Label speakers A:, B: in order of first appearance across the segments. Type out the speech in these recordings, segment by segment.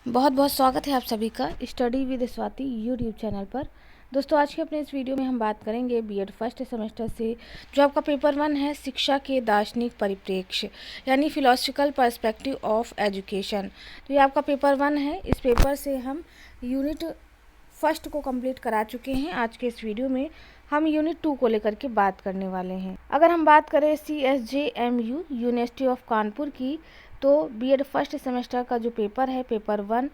A: बहुत बहुत स्वागत है आप सभी का study with Swati YouTube channel पर। दोस्तों, आज के अपने इस वीडियो में हम बात करेंगे बीएड फर्स्ट सेमेस्टर से जो आपका पेपर 1 है, शिक्षा के दार्शनिक परिप्रेक्ष्य यानी फिलोसफिकल पर्सपेक्टिव ऑफ एजुकेशन। तो ये आपका पेपर 1 है। इस पेपर से हम यूनिट फर्स्ट को कंप्लीट करा चुके हैं। आज के इस वीडियो में हम यूनिट 2 को लेकर के बात करने वाले हैं। अगर हम बात करें CSJMU यूनिवर्सिटी ऑफ कानपुर की, तो बीएड फर्स्ट सेमेस्टर का जो पेपर है, पेपर 1,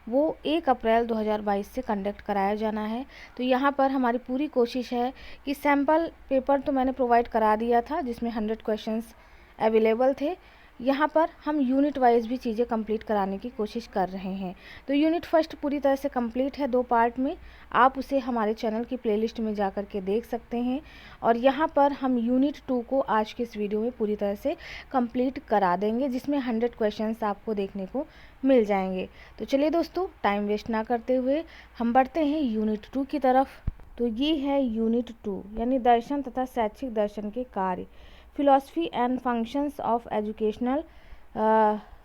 A: वो 1 अप्रैल 2022 से कंडक्ट कराया जाना है। तो यहाँ पर हमारी पूरी कोशिश है कि सैम्पल पेपर तो मैंने प्रोवाइड करा दिया था जिसमें 100 क्वेश्चंस अवेलेबल थे। यहाँ पर हम यूनिट वाइज भी चीज़ें कंप्लीट कराने की कोशिश कर रहे हैं। तो यूनिट फर्स्ट पूरी तरह से कंप्लीट है 2 पार्ट में। आप उसे हमारे चैनल की प्लेलिस्ट में जा कर के देख सकते हैं। और यहाँ पर हम यूनिट 2 को आज के इस वीडियो में पूरी तरह से कंप्लीट करा देंगे जिसमें 100 क्वेश्चंस आपको देखने को मिल जाएंगे। तो चलिए दोस्तों, टाइम वेस्ट ना करते हुए हम बढ़ते हैं यूनिट 2 की तरफ। तो ये है यूनिट 2 यानी दर्शन तथा शैक्षिक दर्शन के कार्य, philosophy and functions of educational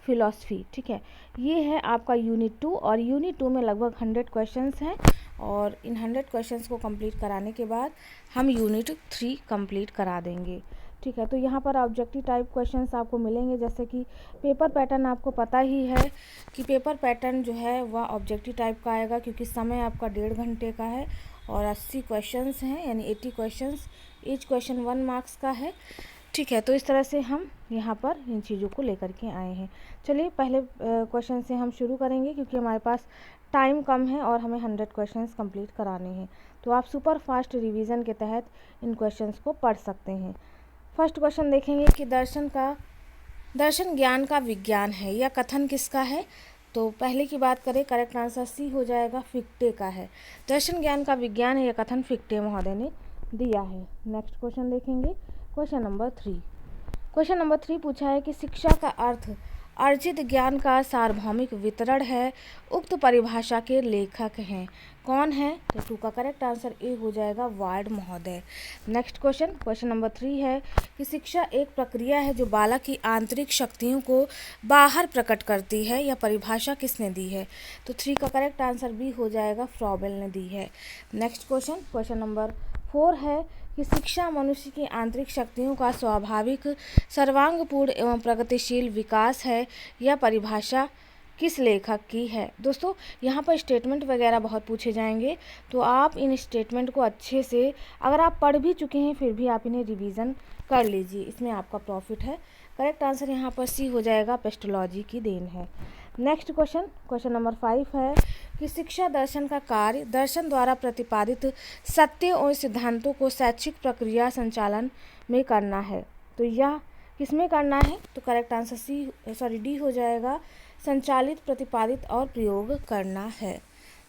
A: philosophy. ठीक है, ये है आपका यूनिट 2 और यूनिट 2 में लगभग 100 क्वेश्चंस हैं और इन 100 क्वेश्चंस को कंप्लीट कराने के बाद हम यूनिट 3 कंप्लीट करा देंगे। ठीक है, तो यहाँ पर ऑब्जेक्टिव टाइप क्वेश्चंस आपको मिलेंगे। जैसे कि पेपर पैटर्न आपको पता ही है कि पेपर पैटर्न जो है वह ऑब्जेक्टिव टाइप का आएगा क्योंकि समय आपका 1.5 घंटे का है और 80 क्वेश्चंस हैं यानी 80 क्वेश्चंस, ईच क्वेश्चन 1 मार्क्स का है। ठीक है, तो इस तरह से हम यहाँ पर इन चीज़ों को लेकर के आए हैं। चलिए पहले क्वेश्चन से हम शुरू करेंगे क्योंकि हमारे पास टाइम कम है और हमें 100 क्वेश्चंस कंप्लीट कराने हैं। तो आप सुपर फास्ट रिवीजन के तहत इन क्वेश्चंस को पढ़ सकते हैं। फर्स्ट क्वेश्चन देखेंगे कि दर्शन ज्ञान का विज्ञान है, यह कथन किसका है? तो पहले की बात करें, करेक्ट आंसर सी हो जाएगा, फिक्टे का है। दर्शन ज्ञान का विज्ञान है, यह कथन फिक्टे महोदय ने दिया है। नेक्स्ट क्वेश्चन देखेंगे, क्वेश्चन नंबर 3। क्वेश्चन नंबर 3 पूछा है कि शिक्षा का अर्थ अर्जित ज्ञान का सार्वभौमिक वितरण है, उक्त परिभाषा के लेखक हैं। कौन है? तो 2 का करेक्ट आंसर ए हो जाएगा, वार्ड महोदय। नेक्स्ट क्वेश्चन, क्वेश्चन नंबर 3 है कि शिक्षा एक प्रक्रिया है जो बालक की आंतरिक शक्तियों को बाहर प्रकट करती है, यह परिभाषा किसने दी है? तो 3 का करेक्ट आंसर बी हो जाएगा, फ्रॉबेल ने दी है। नेक्स्ट क्वेश्चन, क्वेश्चन नंबर 4 है कि शिक्षा मनुष्य की आंतरिक शक्तियों का स्वाभाविक सर्वांगपूर्ण एवं प्रगतिशील विकास है, यह परिभाषा किस लेखक की है? दोस्तों, यहाँ पर स्टेटमेंट वगैरह बहुत पूछे जाएंगे तो आप इन स्टेटमेंट को अच्छे से, अगर आप पढ़ भी चुके हैं फिर भी आप इन्हें रिवीजन कर लीजिए, इसमें आपका प्रॉफिट है। करेक्ट आंसर यहाँ पर सी हो जाएगा, पेस्टोलॉजी की देन है। नेक्स्ट क्वेश्चन, क्वेश्चन नंबर 5 है कि शिक्षा दर्शन का कार्य दर्शन द्वारा प्रतिपादित सत्य और सिद्धांतों को शैक्षिक प्रक्रिया संचालन में करना है। तो यह किसमें करना है? तो करेक्ट आंसर डी हो जाएगा, संचालित, प्रतिपादित और प्रयोग करना है।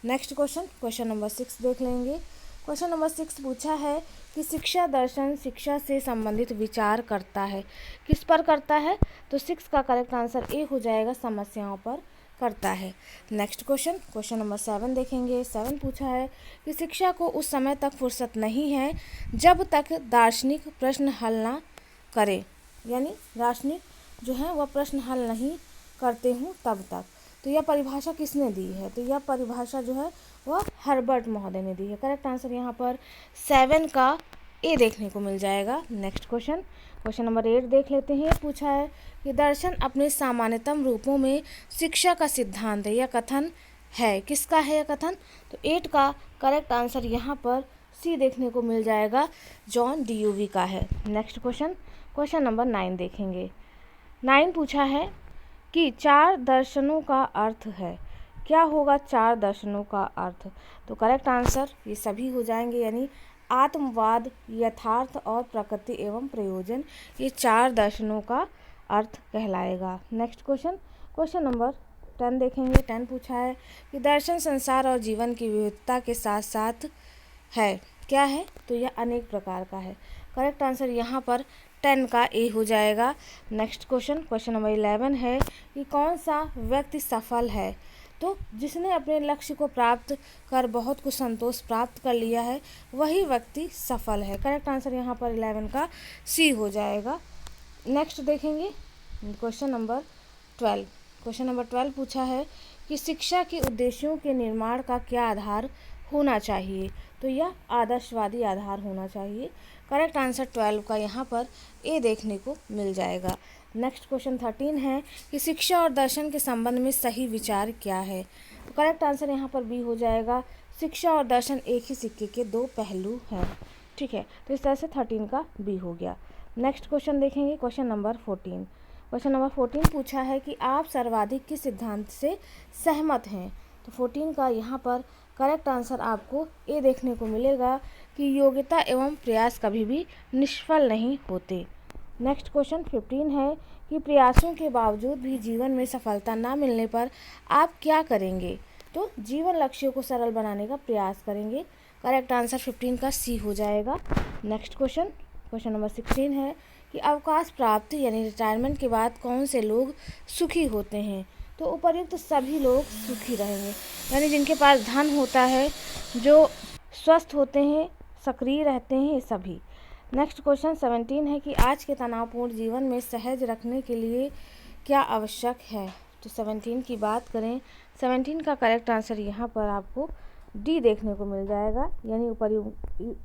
A: नेक्स्ट क्वेश्चन, क्वेश्चन नंबर 6 देख लेंगे। क्वेश्चन नंबर 6 पूछा है कि शिक्षा दर्शन शिक्षा से संबंधित विचार करता है, किस पर करता है? तो 6 का करेक्ट आंसर ए हो जाएगा, समस्याओं पर करता है। नेक्स्ट क्वेश्चन, क्वेश्चन नंबर 7 देखेंगे। 7 पूछा है कि शिक्षा को उस समय तक फुर्सत नहीं है जब तक दार्शनिक प्रश्न हल ना करे, यानी दार्शनिक जो है वह प्रश्न हल नहीं करते हूँ तब तक। तो यह परिभाषा किसने दी है? तो यह परिभाषा जो है वह हर्बर्ट महोदय ने दी है। करेक्ट आंसर यहाँ पर 7 का ए देखने को मिल जाएगा। नेक्स्ट क्वेश्चन, क्वेश्चन नंबर 8 देख लेते हैं। पूछा है कि दर्शन अपने सामान्यतम रूपों में शिक्षा का सिद्धांत है, यह कथन है, किसका है यह कथन? तो 8 का करेक्ट आंसर यहाँ पर सी देखने को मिल जाएगा, जॉन DUV का है। नेक्स्ट क्वेश्चन, क्वेश्चन नंबर 9 देखेंगे। 9 पूछा है कि 4 दर्शनों का अर्थ है, क्या होगा 4 दर्शनों का अर्थ? तो करेक्ट आंसर ये सभी हो जाएंगे, यानी आत्मवाद, यथार्थ और प्रकृति एवं प्रयोजन, ये 4 दर्शनों का अर्थ कहलाएगा। नेक्स्ट क्वेश्चन, क्वेश्चन नंबर 10 देखेंगे। 10 पूछा है कि दर्शन संसार और जीवन की विविधता के साथ साथ है, क्या है? तो यह अनेक प्रकार का है। करेक्ट आंसर यहाँ पर 10 का ए हो जाएगा। नेक्स्ट क्वेश्चन, क्वेश्चन नंबर 11 है कि कौन सा व्यक्ति सफल है? तो जिसने अपने लक्ष्य को प्राप्त कर बहुत कुछ संतोष प्राप्त कर लिया है वही व्यक्ति सफल है। करेक्ट आंसर यहाँ पर 11 का सी हो जाएगा। नेक्स्ट देखेंगे क्वेश्चन नंबर 12। क्वेश्चन नंबर 12 पूछा है कि शिक्षा के उद्देश्यों के निर्माण का क्या आधार होना चाहिए? तो यह आदर्शवादी आधार होना चाहिए। करेक्ट आंसर 12 का यहाँ पर ए देखने को मिल जाएगा। नेक्स्ट क्वेश्चन 13 है कि शिक्षा और दर्शन के संबंध में सही विचार क्या है? तो करेक्ट आंसर यहाँ पर बी हो जाएगा। शिक्षा और दर्शन एक ही सिक्के के दो पहलू हैं। ठीक है, तो इस तरह से 13 का बी हो गया। नेक्स्ट क्वेश्चन देखेंगे, क्वेश्चन नंबर 14। क्वेश्चन नंबर 14 पूछा है कि आप सर्वाधिक किस सिद्धांत से सहमत हैं? तो 14 का यहाँ पर करेक्ट आंसर आपको ए देखने को मिलेगा कि योग्यता एवं प्रयास कभी भी निष्फल नहीं होते। नेक्स्ट क्वेश्चन 15 है कि प्रयासों के बावजूद भी जीवन में सफलता ना मिलने पर आप क्या करेंगे? तो जीवन लक्ष्यों को सरल बनाने का प्रयास करेंगे। करेक्ट आंसर 15 का सी हो जाएगा। नेक्स्ट क्वेश्चन, क्वेश्चन नंबर 16 है कि अवकाश प्राप्ति यानी रिटायरमेंट के बाद कौन से लोग सुखी होते हैं? तो उपर्युक्त सभी लोग सुखी रहेंगे, यानी जिनके पास धन होता है, जो स्वस्थ होते हैं, सक्रिय रहते हैं, ये सभी। नेक्स्ट क्वेश्चन 17 है कि आज के तनावपूर्ण जीवन में सहज रखने के लिए क्या आवश्यक है? तो 17 की बात करें, 17 का करेक्ट आंसर यहाँ पर आपको डी देखने को मिल जाएगा, यानी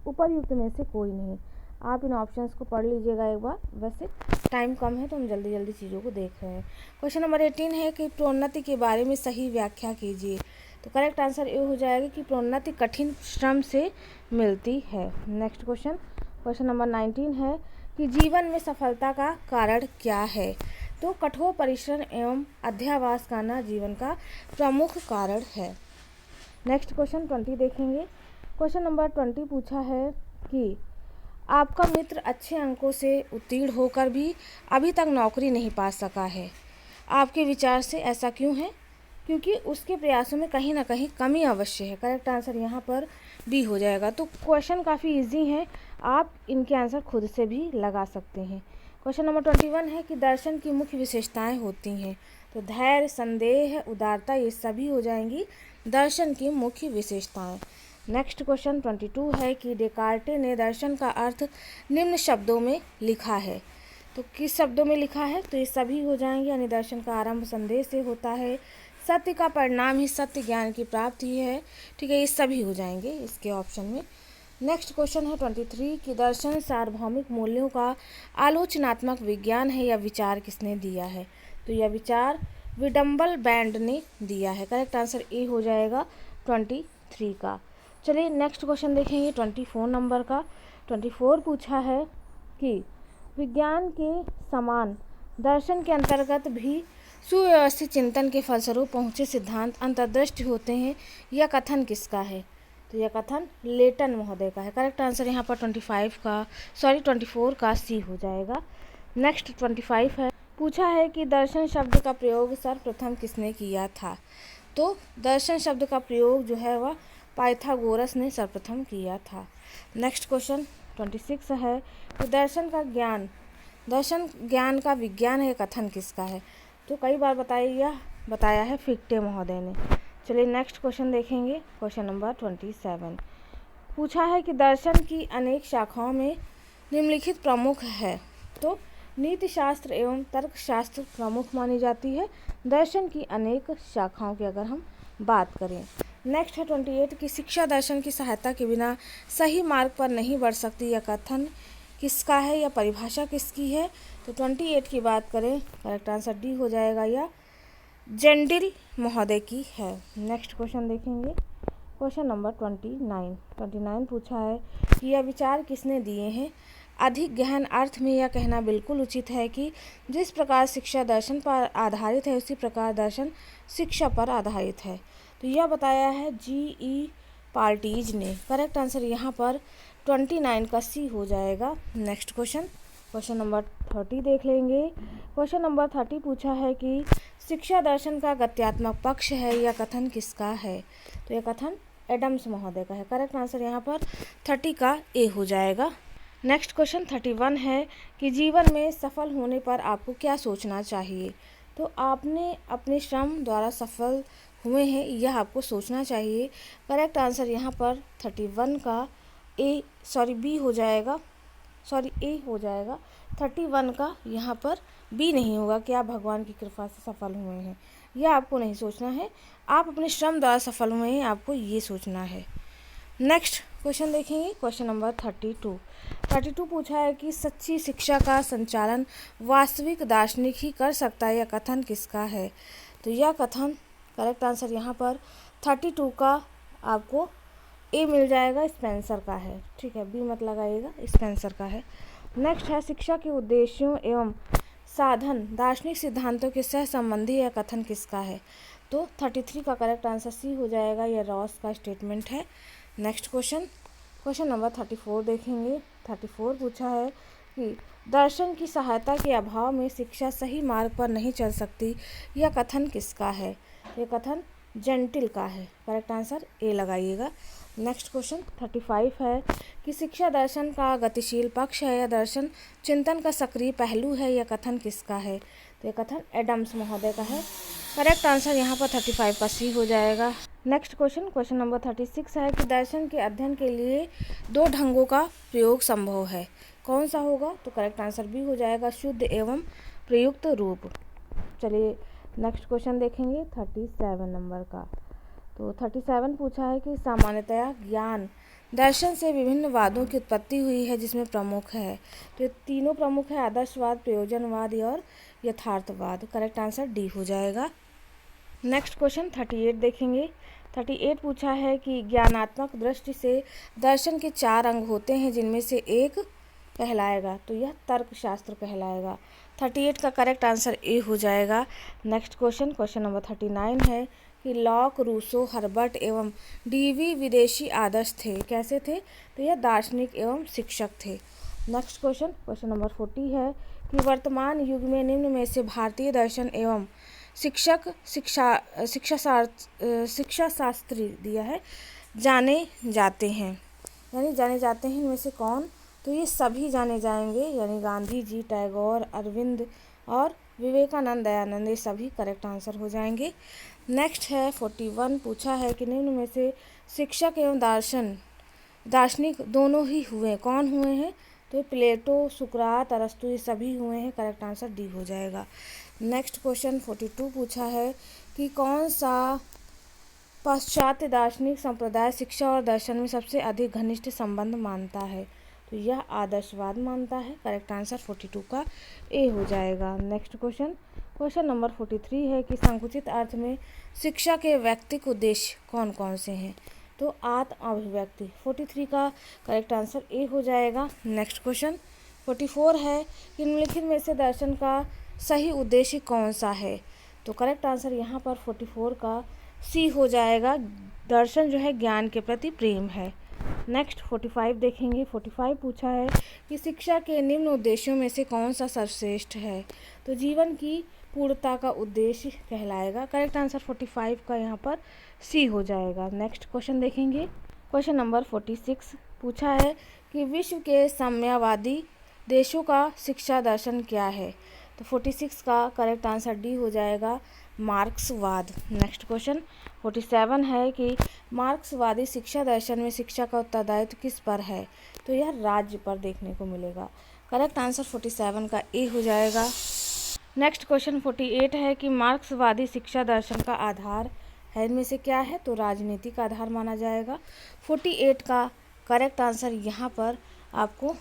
A: उपर्युक्त में से कोई नहीं। आप इन ऑप्शंस को पढ़ लीजिएगा एक बार, वैसे टाइम कम है तो हम जल्दी जल्दी चीज़ों को देख रहे हैं। क्वेश्चन नंबर 18 है कि प्रोन्नति के बारे में सही व्याख्या कीजिए। तो करेक्ट आंसर ये हो जाएगा कि प्रोन्नति कठिन श्रम से मिलती है। नेक्स्ट क्वेश्चन, क्वेश्चन नंबर 19 है कि जीवन में सफलता का कारण क्या है? तो कठोर परिश्रम एवं अध्यावास करना जीवन का प्रमुख कारण है। नेक्स्ट क्वेश्चन 20 देखेंगे। क्वेश्चन नंबर 20 पूछा है कि आपका मित्र अच्छे अंकों से उत्तीर्ण होकर भी अभी तक नौकरी नहीं पा सका है, आपके विचार से ऐसा क्यों है? क्योंकि उसके प्रयासों में कहीं ना कहीं कमी अवश्य है। करेक्ट आंसर यहाँ पर बी हो जाएगा। तो क्वेश्चन काफ़ी इजी हैं, आप इनके आंसर खुद से भी लगा सकते हैं। क्वेश्चन नंबर 21 है कि दर्शन की मुख्य विशेषताएं होती हैं। तो धैर्य, संदेह, उदारता, ये सभी हो जाएंगी दर्शन की मुख्य विशेषताएं। नेक्स्ट क्वेश्चन 22 है कि डेकार्टे ने दर्शन का अर्थ निम्न शब्दों में लिखा है। तो किस शब्दों में लिखा है? तो ये सभी हो जाएंगे, यानी दर्शन का आरंभ संदेह से होता है, सत्य का परिणाम ही सत्य ज्ञान की प्राप्ति है। ठीक है, ये सभी हो जाएंगे इसके ऑप्शन में। नेक्स्ट क्वेश्चन है 23 कि दर्शन सार्वभौमिक मूल्यों का आलोचनात्मक विज्ञान है या विचार किसने दिया है? तो यह विचार विडम्बल बैंड ने दिया है। करेक्ट आंसर ए हो जाएगा 23 का। चलिए नेक्स्ट क्वेश्चन देखेंगे 24 नंबर का। 24 पूछा है कि विज्ञान के समान दर्शन के अंतर्गत भी सुव्यवस्थित चिंतन के फलस्वरूप पहुँचे सिद्धांत अंतर्दृष्टि होते हैं, यह कथन किसका है? तो यह कथन लेटन महोदय का है। करेक्ट आंसर यहाँ पर 24 का सी हो जाएगा। नेक्स्ट 25 है, पूछा है कि दर्शन शब्द का प्रयोग सर्वप्रथम किसने किया था? तो दर्शन शब्द का प्रयोग जो है वह पाइथागोरस ने सर्वप्रथम किया था। नेक्स्ट क्वेश्चन 26 है कि दर्शन ज्ञान का विज्ञान है, कथन किसका है? तो कई बार बताया है फिक्टे महोदय ने। चलिए नेक्स्ट क्वेश्चन देखेंगे, क्वेश्चन नंबर 27 पूछा है कि दर्शन की अनेक शाखाओं में निम्नलिखित प्रमुख है। तो नीति शास्त्र एवं तर्कशास्त्र प्रमुख मानी जाती है दर्शन की अनेक शाखाओं की अगर हम बात करें। नेक्स्ट है 28 कि शिक्षा दर्शन की सहायता के बिना सही मार्ग पर नहीं बढ़ सकती, यह कथन किसका है या परिभाषा किसकी है? तो 28 की बात करें, करेक्ट आंसर डी हो जाएगा, या जेंडिल महोदय की है। नेक्स्ट क्वेश्चन देखेंगे, क्वेश्चन नंबर 29 पूछा है कि यह विचार किसने दिए हैं? अधिक गहन अर्थ में यह कहना बिल्कुल उचित है कि जिस प्रकार शिक्षा दर्शन पर आधारित है उसी प्रकार दर्शन शिक्षा पर आधारित है। तो यह बताया है G.E. पार्टीज ने। करेक्ट आंसर यहाँ पर 29 का सी हो जाएगा। नेक्स्ट क्वेश्चन नंबर 30 देख लेंगे। क्वेश्चन नंबर 30 पूछा है कि शिक्षा दर्शन का गत्यात्मक पक्ष है, यह कथन किसका है? तो यह कथन एडम्स महोदय का है। करेक्ट आंसर यहाँ पर 30 का ए हो जाएगा। नेक्स्ट क्वेश्चन 31 है कि जीवन में सफल होने पर आपको क्या सोचना चाहिए? तो आपने अपने श्रम द्वारा सफल हुए हैं, यह आपको सोचना चाहिए। करेक्ट आंसर यहाँ पर 31 का ए हो जाएगा 31 का यहाँ पर बी नहीं होगा कि आप भगवान की कृपा से सफल हुए हैं। यह आपको नहीं सोचना है, आप अपने श्रम द्वारा सफल हुए हैं, आपको ये सोचना है। नेक्स्ट क्वेश्चन देखेंगे, क्वेश्चन नंबर 32 पूछा है कि सच्ची शिक्षा का संचालन वास्तविक दार्शनिक ही कर सकता है, यह कथन किसका है? तो यह कथन करेक्ट आंसर यहाँ पर 32 का आपको ए मिल जाएगा, स्पेंसर का है। ठीक है, बी मत लगाइएगा, स्पेंसर का है। नेक्स्ट है शिक्षा के उद्देश्यों एवं साधन दार्शनिक सिद्धांतों के सह संबंधी, यह कथन किसका है? तो 33 का करेक्ट आंसर सी हो जाएगा, यह रॉस का स्टेटमेंट है। नेक्स्ट क्वेश्चन नंबर 34 देखेंगे। 34 पूछा है कि दर्शन की सहायता के अभाव में शिक्षा सही मार्ग पर नहीं चल सकती, यह कथन किसका है? यह कथन जेंटिल का है, करेक्ट आंसर ए लगाइएगा। नेक्स्ट क्वेश्चन 35 है कि शिक्षा दर्शन का गतिशील पक्ष है या दर्शन चिंतन का सक्रिय पहलू है, यह कथन किसका है? तो यह कथन एडम्स महोदय का है, करेक्ट आंसर यहाँ पर 35 का सी हो जाएगा। नेक्स्ट क्वेश्चन नंबर 36 है कि दर्शन के अध्ययन के लिए 2 ढंगों का प्रयोग संभव है, कौन सा होगा? तो करेक्ट आंसर बी हो जाएगा, शुद्ध एवं प्रयुक्त रूप। चलिए नेक्स्ट क्वेश्चन देखेंगे 37 नंबर का। तो 37 पूछा है कि सामान्यतया ज्ञान दर्शन से विभिन्न वादों की उत्पत्ति हुई है, जिसमें प्रमुख है, तो ये तीनों प्रमुख है, आदर्शवाद, प्रयोजनवाद और यथार्थवाद। करेक्ट आंसर डी हो जाएगा। नेक्स्ट क्वेश्चन 38 देखेंगे। 38 पूछा है कि ज्ञानात्मक दृष्टि से दर्शन के 4 अंग होते हैं, जिनमें से एक कहलाएगा, तो यह तर्कशास्त्र कहलाएगा। 38 का करेक्ट आंसर ए हो जाएगा। नेक्स्ट क्वेश्चन नंबर 39 है कि लॉक, रूसो, हर्बर्ट एवं डीवी विदेशी आदर्श थे, कैसे थे? तो यह दार्शनिक एवं शिक्षक थे। नेक्स्ट क्वेश्चन नंबर 40 है कि वर्तमान युग में निम्न में से भारतीय दर्शन एवं शिक्षा शास्त्री दिया है जाने जाते हैं, यानी जाने जाते हैं इनमें से कौन? तो ये सभी जाने जाएंगे, यानी गांधी जी, टैगोर, अरविंद और विवेकानंद, दयानंद, ये सभी करेक्ट आंसर हो जाएंगे। नेक्स्ट है 41 पूछा है कि निम्न में से शिक्षक एवं दार्शनिक दोनों ही हुए, कौन हुए हैं? तो प्लेटो, सुकरात, अरस्तु, ये सभी हुए हैं, करेक्ट आंसर डी हो जाएगा। नेक्स्ट क्वेश्चन 42 पूछा है कि कौन सा पाश्चात्य दार्शनिक संप्रदाय शिक्षा और दर्शन में सबसे अधिक घनिष्ठ संबंध मानता है? तो यह आदर्शवाद मानता है, करेक्ट आंसर 42 का ए हो जाएगा। नेक्स्ट क्वेश्चन नंबर 43 है कि संकुचित अर्थ में शिक्षा के व्यक्तिक उद्देश्य कौन कौन से हैं? तो आत्म अभिव्यक्ति, 43 का करेक्ट आंसर ए हो जाएगा। नेक्स्ट क्वेश्चन 44 है कि निम्नलिखित में से दर्शन का सही उद्देश्य कौन सा है? तो करेक्ट आंसर यहाँ पर 44 का सी हो जाएगा, दर्शन जो है ज्ञान के प्रति प्रेम है। नेक्स्ट 45 देखेंगे। 45 पूछा है कि शिक्षा के निम्न उद्देश्यों में से कौन सा सर्वश्रेष्ठ है? तो जीवन की पूर्णता का उद्देश्य कहलाएगा, करेक्ट आंसर 45 का यहाँ पर सी हो जाएगा। नेक्स्ट क्वेश्चन देखेंगे। क्वेश्चन नंबर 46 पूछा है कि विश्व के साम्यवादी देशों का शिक्षा दर्शन क्या है? तो 46 का करेक्ट आंसर डी हो जाएगा, मार्क्सवाद। नेक्स्ट क्वेश्चन 47 है कि मार्क्सवादी शिक्षा दर्शन में शिक्षा का उत्तरदायित्व किस पर है? तो यह राज्य पर देखने को मिलेगा, करेक्ट आंसर 47 का ए हो जाएगा। नेक्स्ट क्वेश्चन 48 है कि मार्क्सवादी शिक्षा दर्शन का आधार है, इनमें से क्या है? तो राजनीति का आधार माना जाएगा। 48 का करेक्ट आंसर यहाँ पर आपको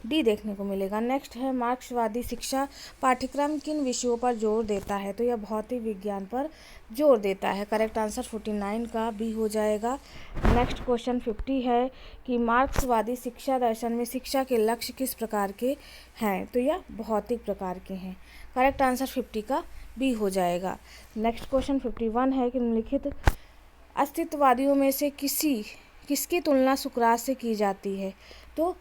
A: डी देखने को मिलेगा। नेक्स्ट है मार्क्सवादी शिक्षा पाठ्यक्रम किन विषयों पर जोर देता है? तो यह भौतिक विज्ञान पर जोर देता है, करेक्ट आंसर 49 का बी हो जाएगा। नेक्स्ट क्वेश्चन 50 है कि मार्क्सवादी शिक्षा दर्शन में शिक्षा के लक्ष्य किस प्रकार के हैं? तो यह भौतिक प्रकार के हैं, करेक्ट आंसर 50 का बी हो जाएगा। नेक्स्ट क्वेश्चन 51 है कि निम्नलिखित अस्तित्ववादियों में से किसकी तुलना सुकरात से की जाती है? तो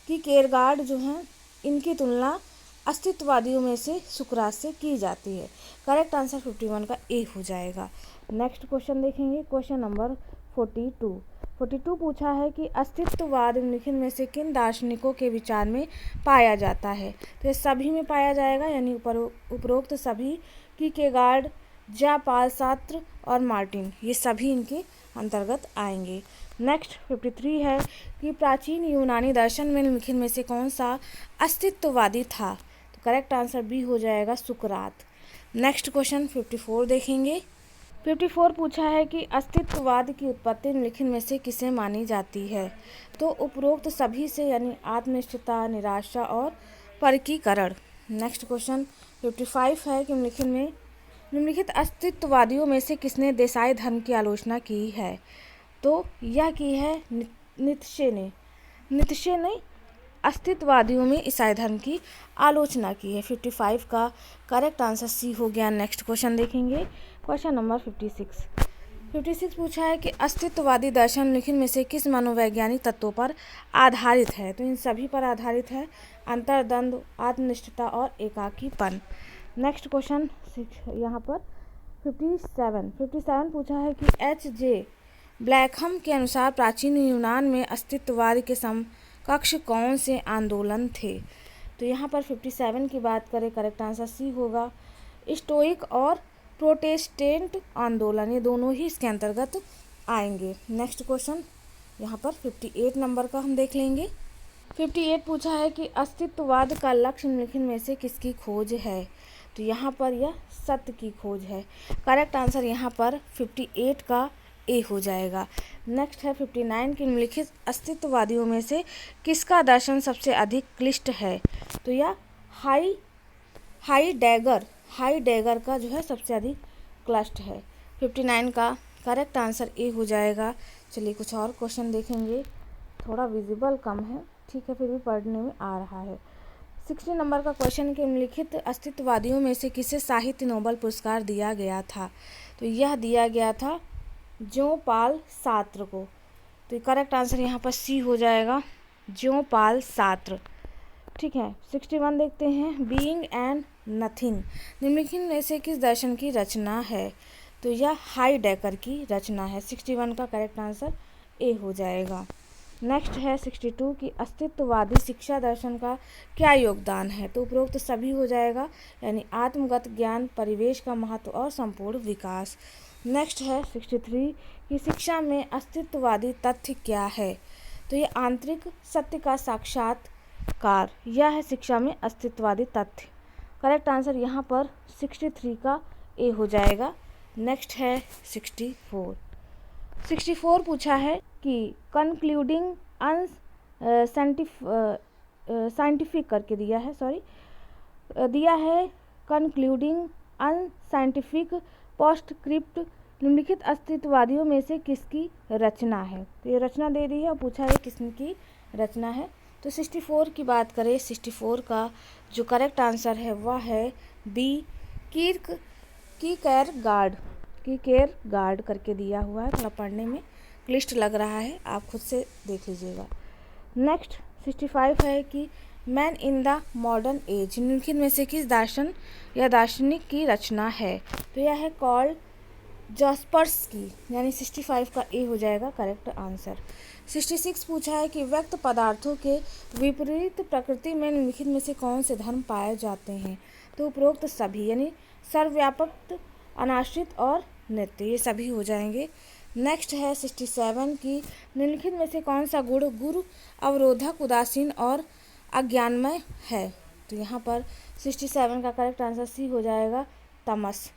A: कीकेरगार्ड जो हैं, इनकी तुलना अस्तित्ववादियों में से सुकरात से की जाती है, करेक्ट आंसर 51 का ए हो जाएगा। नेक्स्ट क्वेश्चन देखेंगे। क्वेश्चन नंबर 42 पूछा है कि अस्तित्ववाद निम्नलिखित में से किन दार्शनिकों के विचार में पाया जाता है? तो ये सभी में पाया जाएगा, यानी उपरोक्त सभी, कीकेरगार्ड, जा पाल सार्त्र और मार्टिन, ये सभी इनके अंतर्गत आएंगे। नेक्स्ट 53 है कि प्राचीन यूनानी दर्शन में निम्नलिखित में से कौन सा अस्तित्ववादी था? तो करेक्ट आंसर बी हो जाएगा सुकरात। नेक्स्ट क्वेश्चन 54 देखेंगे। 54 पूछा है कि अस्तित्ववाद की उत्पत्ति निम्नलिखित में से किसे मानी जाती है? तो उपरोक्त सभी से, यानी आत्मनिष्ठता, निराशा और परकीकरण। नेक्स्ट क्वेश्चन 55 है कि निम्नलिखित अस्तित्ववादियों में से किसने देसाई धर्म की आलोचना की है? तो यह की है नीत्शे ने अस्तित्ववादियों में ईसाई धर्म की आलोचना की है। 55 का करेक्ट आंसर सी हो गया। नेक्स्ट क्वेश्चन देखेंगे, क्वेश्चन नंबर 56 पूछा है कि अस्तित्ववादी दर्शन निम्नलिखित में से किस मनोवैज्ञानिक तत्वों पर आधारित है? तो इन सभी पर आधारित है, अंतर्द्वंद, आत्मनिष्ठता और एकाकीपन। नेक्स्ट क्वेश्चन यहाँ पर 57 पूछा है कि H.J. ब्लैकहम के अनुसार प्राचीन यूनान में अस्तित्ववाद के समकक्ष कौन से आंदोलन थे? तो यहाँ पर 57 की बात करें, करेक्ट आंसर सी होगा, स्टोइक और प्रोटेस्टेंट आंदोलन, ये दोनों ही इसके अंतर्गत आएंगे। नेक्स्ट क्वेश्चन यहाँ पर 58 नंबर का हम देख लेंगे। 58 पूछा है कि अस्तित्ववाद का लक्ष्य निम्नलिखित में से किसकी खोज है? तो यहाँ पर यह सत्य की खोज है। करेक्ट आंसर यहाँ पर 58 का ए हो जाएगा। नेक्स्ट है 59 कि निम्नलिखित अस्तित्ववादियों में से किसका दर्शन सबसे अधिक क्लिष्ट है? तो यह हाईडेगर का जो है सबसे अधिक क्लिष्ट है। 59 का करेक्ट आंसर ए हो जाएगा। चलिए कुछ और क्वेश्चन देखेंगे, थोड़ा विजिबल कम है, ठीक है, फिर भी पढ़ने में आ रहा है। 60 नंबर का क्वेश्चन के निम्नलिखित अस्तित्ववादियों में से किसे साहित्य नोबेल पुरस्कार दिया गया था? तो यह दिया गया था ज्यों पाल सात्र को। तो करेक्ट आंसर यहाँ पर सी हो जाएगा, ज्यों पाल सात्र। ठीक है, 61 देखते हैं, बीइंग एंड नथिंग निम्नलिखित में से किस दर्शन की रचना है? तो यह हाईडेकर की रचना है। 61 का करेक्ट आंसर ए हो जाएगा। नेक्स्ट है 62 की अस्तित्ववादी शिक्षा दर्शन का क्या योगदान है? तो उपरोक्त सभी हो जाएगा, यानी आत्मगत ज्ञान, परिवेश का महत्व और संपूर्ण विकास। नेक्स्ट है 63 की शिक्षा में अस्तित्ववादी तथ्य क्या है? तो ये आंतरिक सत्य का साक्षात्कार, यह है शिक्षा में अस्तित्ववादी तथ्य। करेक्ट आंसर यहाँ पर 63 का ए हो जाएगा। नेक्स्ट है 64 पूछा है कि कंक्लूडिंग साइंटिफिक करके दिया है कंक्लूडिंग अनसाइंटिफिक पोस्टस्क्रिप्ट निम्नलिखित अस्तित्ववादियों में से किसकी रचना है? तो ये रचना दे दी है और पूछा है किसकी रचना है। तो 64 की बात करें, 64 का जो करेक्ट आंसर है वह है बी, कीकेरगार्ड करके दिया हुआ है। थोड़ा पढ़ने में क्लिष्ट लग रहा है, आप खुद से देख लीजिएगा। नेक्स्ट 65 है कि man in the modern age निम्नलिखित में से किस दार्शन या दार्शनिक की रचना है? तो यह है कॉल जॉस्पर्सकी, यानी 65 का ए हो जाएगा करेक्ट आंसर। 66 पूछा है कि व्यक्त पदार्थों के विपरीत प्रकृति में निम्नलिखित में से कौन से धर्म पाए जाते हैं? तो उपरोक्त सभी, यानी सर्वव्यापक, अनाश्रित और नित्य, ये सभी हो जाएंगे। नेक्स्ट है 67 की निम्नलिखित में से कौन सा गुण गुरु अवरोधक, उदासीन और अज्ञानमय है? तो यहाँ पर 67 का करेक्ट आंसर सी हो जाएगा, तमस।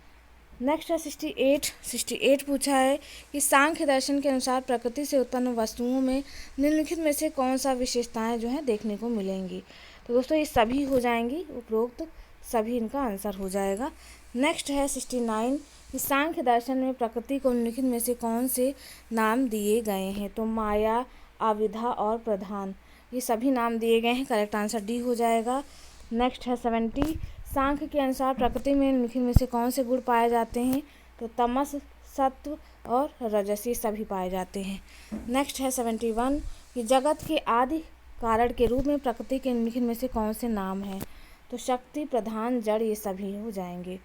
A: नेक्स्ट है 68 पूछा है कि सांख्य दर्शन के अनुसार प्रकृति से उत्पन्न वस्तुओं में निम्नलिखित में से कौन सा विशेषताएं जो है देखने को मिलेंगी? तो दोस्तों ये सभी हो जाएंगी, उपरोक्त सभी इनका आंसर हो जाएगा। नेक्स्ट है 69 कि सांख्य दर्शन में प्रकृति को निम्नलिखित में से कौन से नाम दिए गए हैं? तो माया, अविद्या और प्रधान, ये सभी नाम दिए गए हैं। करेक्ट आंसर डी हो जाएगा। नेक्स्ट है 70 सांख्य के अनुसार प्रकृति में निम्नलिखित में से कौन से गुण पाए जाते हैं? तो तमस, सत्व और रजस, ये सभी पाए जाते हैं। नेक्स्ट है 71 कि जगत के आदि कारण के रूप में प्रकृति के निम्नलिखित में से कौन से नाम हैं? तो शक्ति, प्रधान, जड़, ये सभी हो जाएंगे।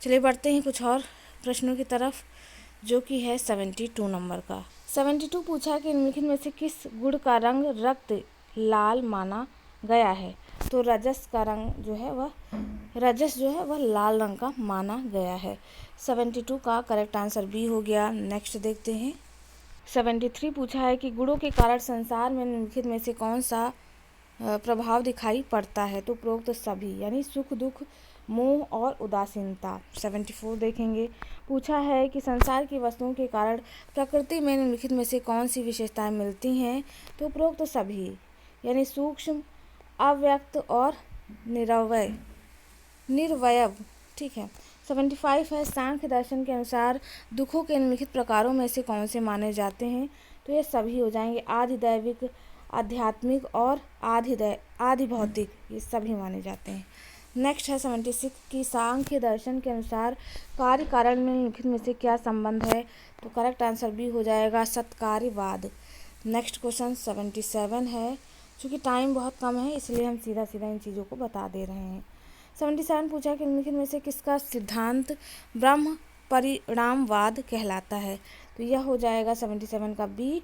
A: चलिए बढ़ते हैं कुछ और प्रश्नों की तरफ, जो कि है 72 नंबर का। 72 पूछा कि निम्नलिखित में से किस गुण का रंग रक्त लाल माना गया है? तो रजस का रंग जो है वह लाल रंग का माना गया है। 72 का करेक्ट आंसर बी हो गया। नेक्स्ट देखते हैं 73 पूछा है कि गुणों के कारण संसार में निम्नलिखित में से कौन सा प्रभाव दिखाई पड़ता है। तो उपरोक्त सभी, यानी सुख, दुख, मोह और उदासीनता। 74 देखेंगे। पूछा है कि संसार की वस्तुओं के कारण प्रकृति में निम्नलिखित में से कौन सी विशेषताएं मिलती हैं। तो उपरोक्त सभी, यानी सूक्ष्म, अव्यक्त और निर्वयव। ठीक है। 75 है, सांख्य दर्शन के अनुसार दुखों के निम्नलिखित प्रकारों में से कौन से माने जाते हैं। तो ये सभी हो जाएंगे, आधिदैविक, आध्यात्मिक और आधि भौतिक, ये सभी माने जाते हैं। नेक्स्ट है 76 की सांख्य दर्शन के अनुसार कार्य कारण में निम्नलिखित में से क्या संबंध है। तो करेक्ट आंसर बी हो जाएगा, सत्कार्यवाद। नेक्स्ट क्वेश्चन 77 है। चूँकि टाइम बहुत कम है इसलिए हम सीधा सीधा इन चीज़ों को बता दे रहे हैं। 77 पूछा कि निम्नलिखित में से किसका सिद्धांत ब्रह्म परिणामवाद कहलाता है। तो यह हो जाएगा 77 का बी,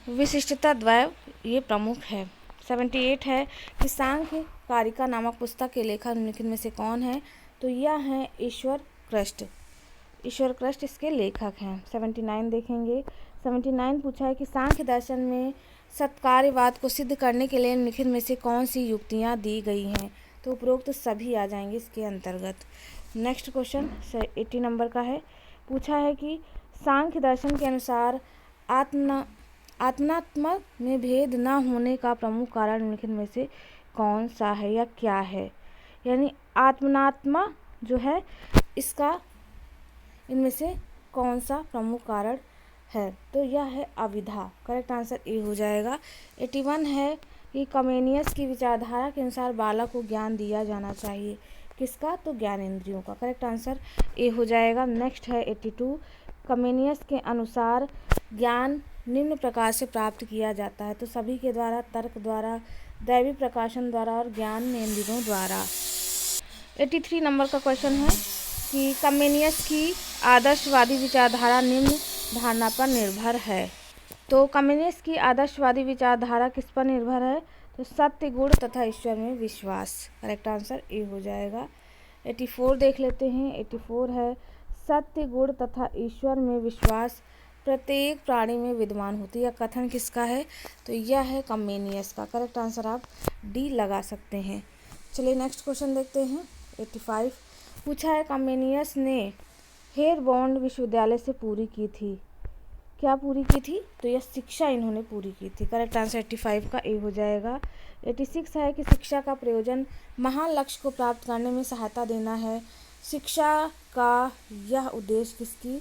A: विशिष्टता द्वैव, ये प्रमुख है। 78 है कि सांख्य कारिका नामक पुस्तक के लेखक निम्नलिखित में से कौन है। तो यह है ईश्वर कृष्ण इसके लेखक हैं। 79 देखेंगे। 79 पूछा है कि सांख्य दर्शन में सत्कार्यवाद को सिद्ध करने के लिए निम्नलिखित में से कौन सी युक्तियाँ दी गई हैं। तो उपरोक्त सभी आ जाएंगे इसके अंतर्गत। नेक्स्ट क्वेश्चन 80 नंबर का है। पूछा है कि सांख्य दर्शन के अनुसार आत्मात्मा में भेद न होने का प्रमुख कारण निम्नलिखित में से कौन सा है या क्या है। यानी आत्मनात्मा जो है, इसका इनमें से कौन सा प्रमुख कारण है। तो यह है अविद्या। करेक्ट आंसर ए हो जाएगा। 81 है कि कमेनियस की विचारधारा के अनुसार बालक को ज्ञान दिया जाना चाहिए। किसका? तो ज्ञानेंद्रियों का। करेक्ट आंसर ए हो जाएगा। नेक्स्ट है 82, कमेनियस के अनुसार ज्ञान निम्न प्रकार से प्राप्त किया जाता है। तो सभी के द्वारा, तर्क द्वारा, दैवी प्रकाशन द्वारा और ज्ञानेंद्रियों द्वारा। 83 नंबर का क्वेश्चन है कि कमेनियस की आदर्शवादी विचारधारा निम्न धारणा पर निर्भर है। तो कमेनियस की आदर्शवादी विचारधारा किस पर निर्भर है। तो सत्य, गुण तथा ईश्वर में विश्वास। करेक्ट आंसर ए हो जाएगा। 84 देख लेते हैं। 84 है, सत्य, गुण तथा ईश्वर में विश्वास प्रत्येक प्राणी में विद्यमान होती है। कथन किसका है। तो यह है कमेनियस का। करेक्ट आंसर आप डी लगा सकते हैं। चलिए नेक्स्ट क्वेश्चन देखते हैं। 85 पूछा है, कमेनियस ने हेरबॉन्ड विश्वविद्यालय से पूरी की थी। क्या पूरी की थी। तो यह शिक्षा इन्होंने पूरी की थी। करेक्ट आंसर 85 का ए हो जाएगा। 86 है कि शिक्षा का प्रयोजन महान लक्ष्य को प्राप्त करने में सहायता देना है। शिक्षा का यह उद्देश्य किसकी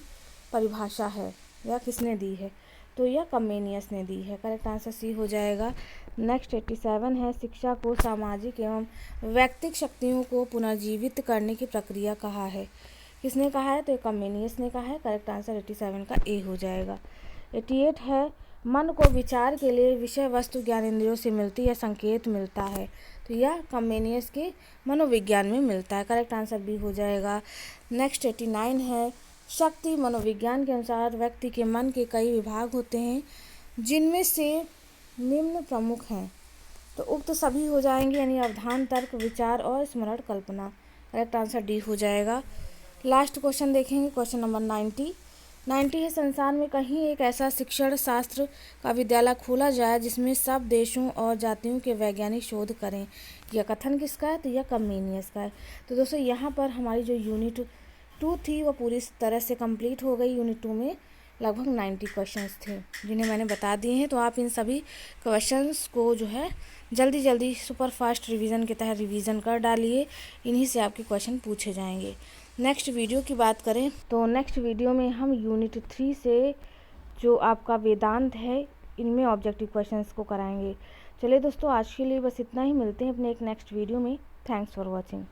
A: परिभाषा है या किसने दी है। तो यह कमेनियस ने दी है। करेक्ट आंसर सी हो जाएगा। नेक्स्ट 87 है, शिक्षा को सामाजिक एवं व्यक्तिक शक्तियों को पुनर्जीवित करने की प्रक्रिया कहा है। किसने कहा है। तो कमेनियस ने कहा है। करेक्ट आंसर 87 का ए हो जाएगा। 88 है, मन को विचार के लिए विषय वस्तु ज्ञानेंद्रियों से मिलती है, संकेत मिलता है। तो यह कमेनियस के मनोविज्ञान में मिलता है। करेक्ट आंसर बी हो जाएगा। नेक्स्ट 89 है, शक्ति मनोविज्ञान के अनुसार व्यक्ति के मन के कई विभाग होते हैं, जिनमें से निम्न प्रमुख हैं। तो उक्त सभी हो जाएंगे, यानी अवधान, तर्क, विचार और स्मरण कल्पना। करेक्ट आंसर डी हो जाएगा। लास्ट क्वेश्चन देखेंगे, क्वेश्चन नंबर 90 है, संसार में कहीं एक ऐसा शिक्षण शास्त्र का विद्यालय खोला जाए जिसमें सब देशों और जातियों के वैज्ञानिक शोध करें। यह कथन किसका है। तो यह कमेनियस का है। तो दोस्तों यहाँ पर हमारी जो यूनिट 2 थी वो पूरी तरह से कंप्लीट हो गई। यूनिट 2 में लगभग 90 क्वेश्चंस थे जिन्हें मैंने बता दिए हैं। तो आप इन सभी क्वेश्चंस को जो है जल्दी सुपर फास्ट रिवीजन के तहत रिवीजन कर डालिए। इन्हीं से आपके क्वेश्चन पूछे जाएंगे। नेक्स्ट वीडियो की बात करें तो नेक्स्ट वीडियो में हम यूनिट 3 से जो आपका वेदांत है इनमें ऑब्जेक्टिव क्वेश्चंस को कराएंगे। चलिए दोस्तों, आज के लिए बस इतना ही। मिलते हैं अपने एक नेक्स्ट वीडियो में। Thanks for watching.